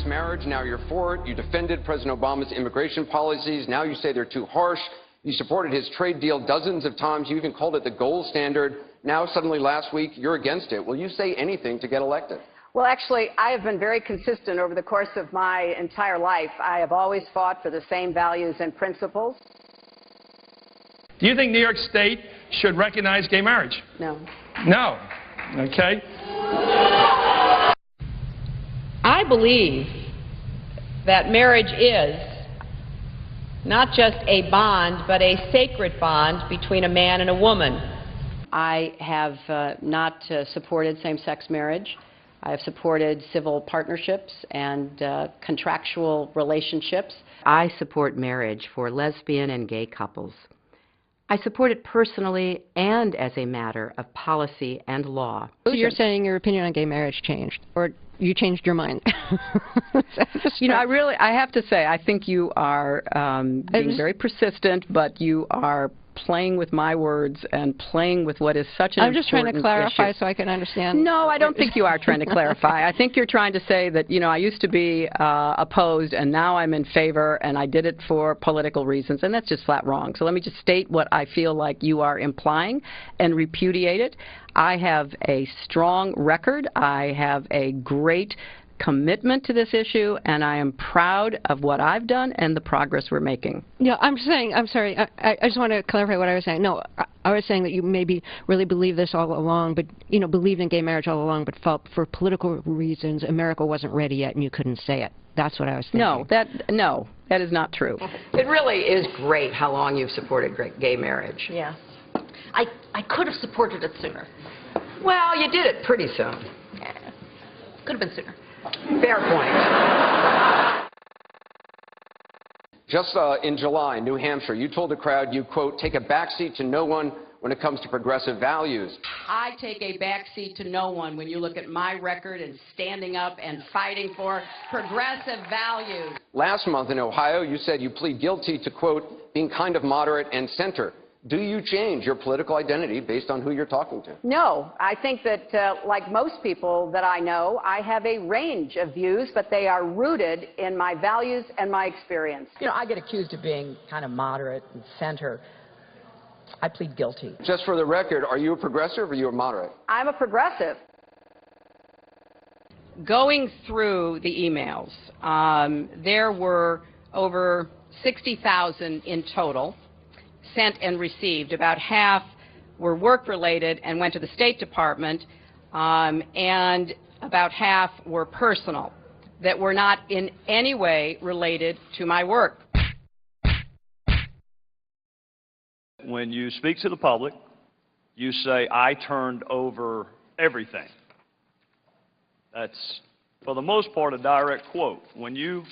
marriage. Now you're for it. You defended President Obama's immigration policies. Now you say they're too harsh. You supported his trade deal dozens of times. You even called it the gold standard. Now, suddenly last week, you're against it. Will you say anything to get elected? Well, actually, I have been very consistent over the course of my entire life. I have always fought for the same values and principles. Do you think New York State should recognize gay marriage? No. No. Okay. I believe that marriage is not just a bond, but a sacred bond between a man and a woman. I have not supported same-sex marriage. I have supported civil partnerships and contractual relationships. I support marriage for lesbian and gay couples. I support it personally and as a matter of policy and law. So you're saying your opinion on gay marriage changed, or you changed your mind? You know, I have to say, I think you are being very persistent, but you are playing with my words and playing with what is such an important issue. I'm just trying to clarify so I can understand. No, I don't think you are trying to clarify. I think you're trying to say that, you know, I used to be opposed and now I'm in favor and I did it for political reasons, and that's just flat wrong. So let me just state what I feel like you are implying and repudiate it. I have a strong record. I have a great commitment to this issue, and I am proud of what I've done and the progress we're making. Yeah, I'm sorry, I just want to clarify what I was saying. No, I was saying that you maybe really believed this all along, but, you know, believed in gay marriage all along, but felt for political reasons America wasn't ready yet and you couldn't say it. That's what I was thinking. No, that is not true. It really is great how long you've supported gay marriage. Yeah. I could have supported it sooner. Well, you did it pretty soon. Yeah. Could have been sooner. Fair point. Just in July, New Hampshire, you told the crowd you, quote, take a backseat to no one when it comes to progressive values. I take a backseat to no one when you look at my record and standing up and fighting for progressive values. Last month in Ohio, you said you plead guilty to, quote, being kind of moderate and center. Do you change your political identity based on who you're talking to? No. I think that, like most people that I know, I have a range of views, but they are rooted in my values and my experience. You know, I get accused of being kind of moderate and center. I plead guilty. Just for the record, are you a progressive or are you a moderate? I'm a progressive. Going through the emails, there were over 60,000 in total sent and received. About half were work-related and went to the State Department, and about half were personal, that were not in any way related to my work. When you speak to the public, you say, I turned over everything. That's, for the most part, a direct quote. When you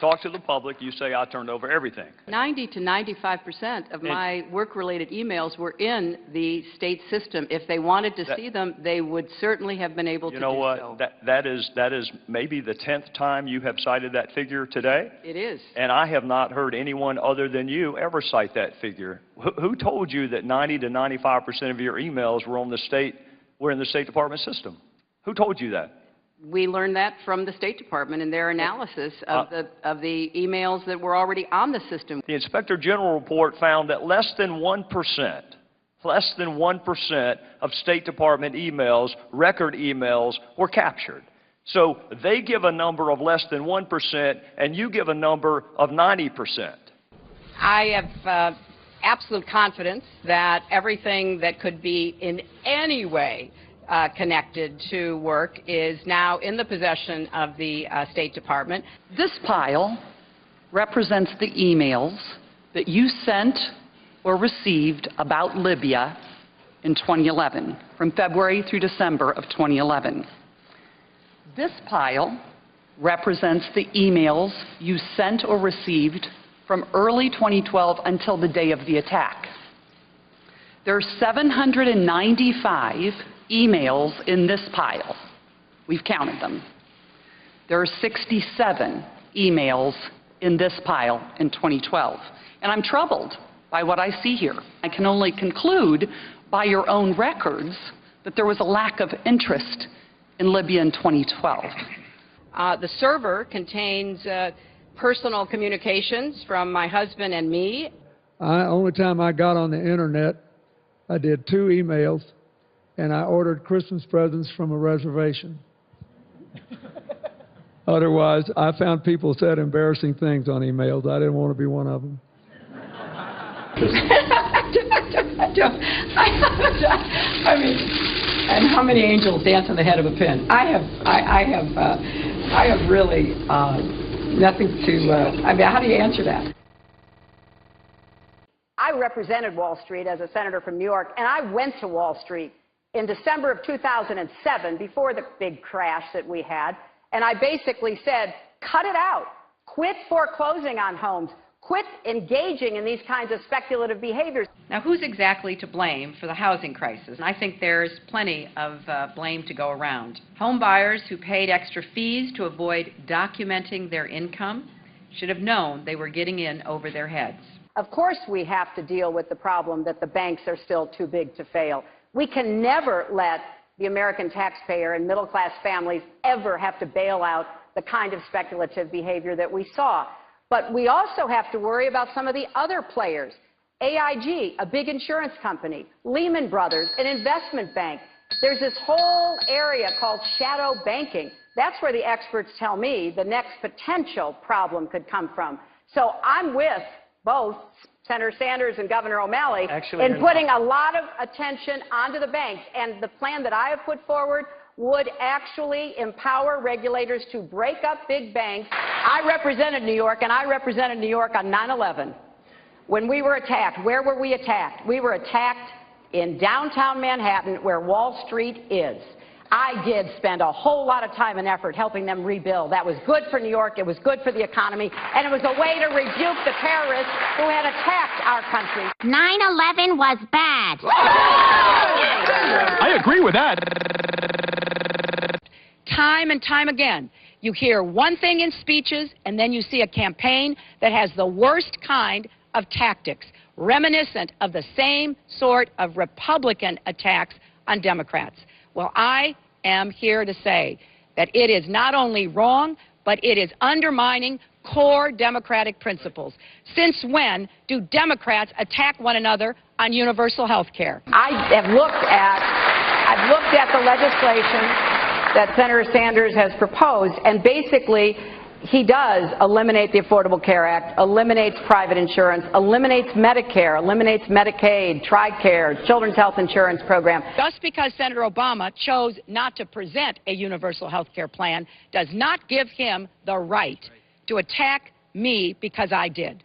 talk to the public, you say, I turned over everything. 90 to 95% of my work-related emails were in the state system. If they wanted to see them, they would certainly have been able to do so. You know what? That is maybe the 10th time you have cited that figure today. It is. And I have not heard anyone other than you ever cite that figure. Who told you that 90 to 95% of your emails were in the State Department system? Who told you that? We learned that from the State Department in their analysis of the emails that were already on the system. The Inspector General report found that less than 1% of State Department emails, record emails, were captured. So they give a number of less than 1%, and you give a number of 90%. I have absolute confidence that everything that could be in any way connected to work is now in the possession of the State Department. This pile represents the emails that you sent or received about Libya in 2011, from February through December of 2011. This pile represents the emails you sent or received from early 2012 until the day of the attack. There are 795 emails in this pile. We've counted them. There are 67 emails in this pile in 2012. And I'm troubled by what I see here. I can only conclude by your own records that there was a lack of interest in Libya in 2012. The server contains personal communications from my husband and me. Only time I got on the internet, I did 2 emails, and I ordered Christmas presents from a reservation. Otherwise, I found people said embarrassing things on emails. I didn't want to be one of them. I mean, and how many angels dance on the head of a pin? I have really nothing to. I mean, how do you answer that? I represented Wall Street as a senator from New York, and I went to Wall Street in December of 2007, before the big crash that we had, and I basically said, cut it out. Quit foreclosing on homes. Quit engaging in these kinds of speculative behaviors. Now, who's exactly to blame for the housing crisis? I think there's plenty of blame to go around. Home buyers who paid extra fees to avoid documenting their income should have known they were getting in over their heads. Of course we have to deal with the problem that the banks are still too big to fail. We can never let the American taxpayer and middle-class families ever have to bail out the kind of speculative behavior that we saw. But we also have to worry about some of the other players. AIG, a big insurance company, Lehman Brothers, an investment bank. There's this whole area called shadow banking. That's where the experts tell me the next potential problem could come from. So I'm with both Senator Sanders and Governor O'Malley in putting a lot of attention onto the banks. And the plan that I have put forward would actually empower regulators to break up big banks. I represented New York, and I represented New York on 9/11. When we were attacked, where were we attacked? We were attacked in downtown Manhattan, where Wall Street is. I did spend a whole lot of time and effort helping them rebuild. That was good for New York, it was good for the economy, and it was a way to rebuke the terrorists who had attacked our country. 9/11 was bad. I agree with that. Time and time again, you hear one thing in speeches, and then you see a campaign that has the worst kind of tactics, reminiscent of the same sort of Republican attacks on Democrats. Well, I am here to say that it is not only wrong, but it is undermining core democratic principles. Since when do Democrats attack one another on universal health care? I've looked at the legislation that Senator Sanders has proposed, and basically he does eliminate the Affordable Care Act, eliminates private insurance, eliminates Medicare, eliminates Medicaid, TRICARE, Children's Health Insurance Program. Just because Senator Obama chose not to present a universal health care plan does not give him the right to attack me because I did.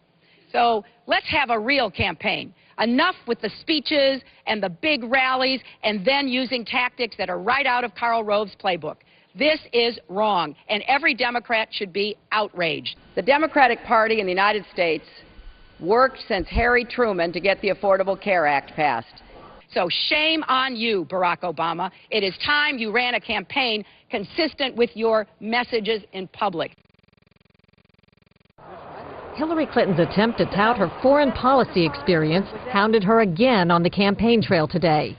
So let's have a real campaign. Enough with the speeches and the big rallies and then using tactics that are right out of Karl Rove's playbook. This is wrong, and every Democrat should be outraged. The Democratic Party in the United States worked since Harry Truman to get the Affordable Care Act passed. So shame on you, Barack Obama. It is time you ran a campaign consistent with your messages in public. Hillary Clinton's attempt to tout her foreign policy experience hounded her again on the campaign trail today.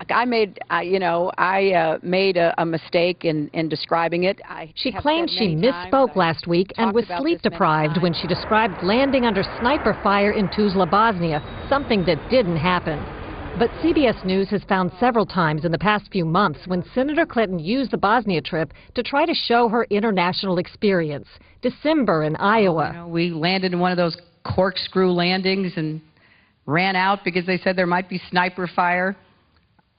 I made a mistake in describing it. She claimed she misspoke last week and was sleep-deprived when she described landing under sniper fire in Tuzla, Bosnia, something that didn't happen. But CBS News has found several times in the past few months when Senator Clinton used the Bosnia trip to try to show her international experience. December in Iowa. We landed in one of those corkscrew landings and ran out because they said there might be sniper fire.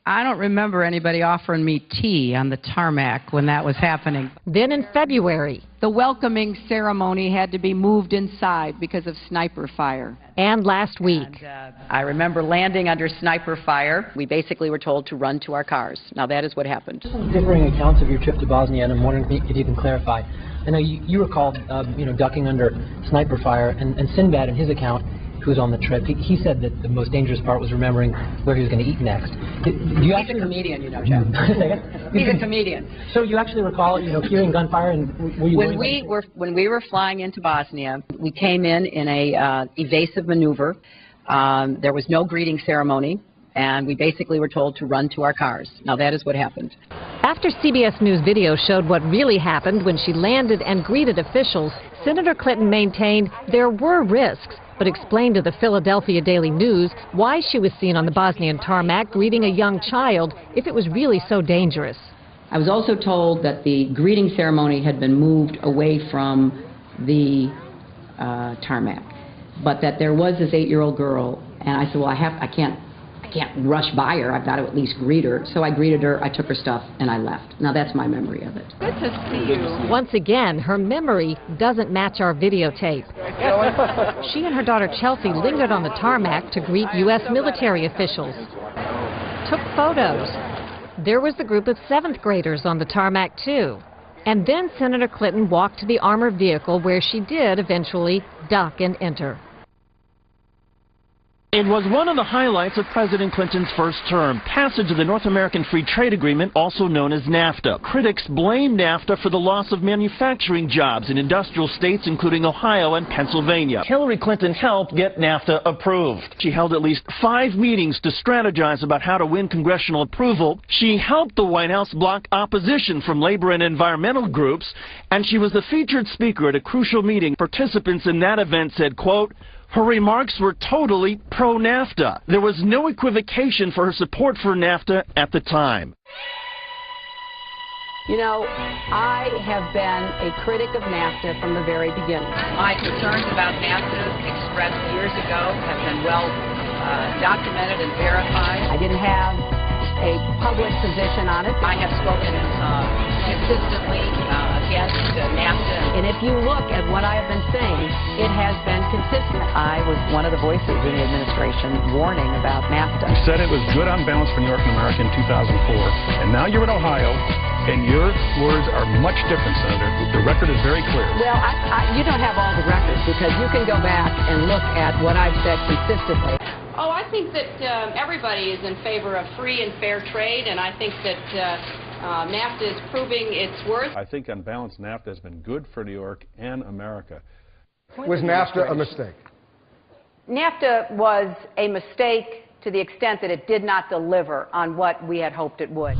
I don't remember anybody offering me tea on the tarmac when that was happening. Then in February. The welcoming ceremony had to be moved inside because of sniper fire. And last week. I remember landing under sniper fire. We basically were told to run to our cars. Now that is what happened. Differing accounts of your trip to Bosnia, and I'm wondering if you can clarify. I know you recalled, ducking under sniper fire, and Sinbad in his account, who was on the trip, he said that the most dangerous part was remembering where he was going to eat next. He's a comedian, Jeff. He's a comedian. So you actually recall, hearing gunfire, and were you when we were flying into Bosnia, we came in a evasive maneuver. There was no greeting ceremony, and we basically were told to run to our cars. Now that is what happened. After CBS News video showed what really happened when she landed and greeted officials, Senator Clinton maintained there were risks, but explained to the Philadelphia Daily News why she was seen on the Bosnian tarmac greeting a young child if it was really so dangerous. I was also told that the greeting ceremony had been moved away from the tarmac, but that there was this 8-year-old girl, and I said, well, I can't rush by her. I've got to at least greet her. So I greeted her, I took her stuff, and I left. Now that's my memory of it. Good to see you. Once again, her memory doesn't match our videotape. She and her daughter Chelsea lingered on the tarmac to greet U.S. military officials. Took photos. There was the group of 7th graders on the tarmac, too. And then Senator Clinton walked to the armored vehicle where she did eventually duck and enter. It was one of the highlights of President Clinton's first term, passage of the North American Free Trade Agreement, also known as NAFTA. Critics blame NAFTA for the loss of manufacturing jobs in industrial states, including Ohio and Pennsylvania. Hillary Clinton helped get NAFTA approved. She held at least 5 meetings to strategize about how to win congressional approval. She helped the White House block opposition from labor and environmental groups, and she was the featured speaker at a crucial meeting. Participants in that event said, quote, her remarks were totally pro-NAFTA. There was no equivocation for her support for NAFTA at the time. You know, I have been a critic of NAFTA from the very beginning. My concerns about NAFTA expressed years ago have been well documented and verified. I didn't have a public position on it. I have spoken consistently against NAFTA. And if you look at what I have been saying, it has been consistent. I was one of the voices in the administration warning about NAFTA. You said it was good on balance for New York and America in 2004, and now you're in Ohio, and your words are much different, Senator. The record is very clear. Well, you don't have all the records, because you can go back and look at what I've said consistently. Oh, I think that everybody is in favor of free and fair trade, and I think that NAFTA is proving its worth. I think on balance, NAFTA has been good for New York and America. Was NAFTA a mistake? NAFTA was a mistake to the extent that it did not deliver on what we had hoped it would.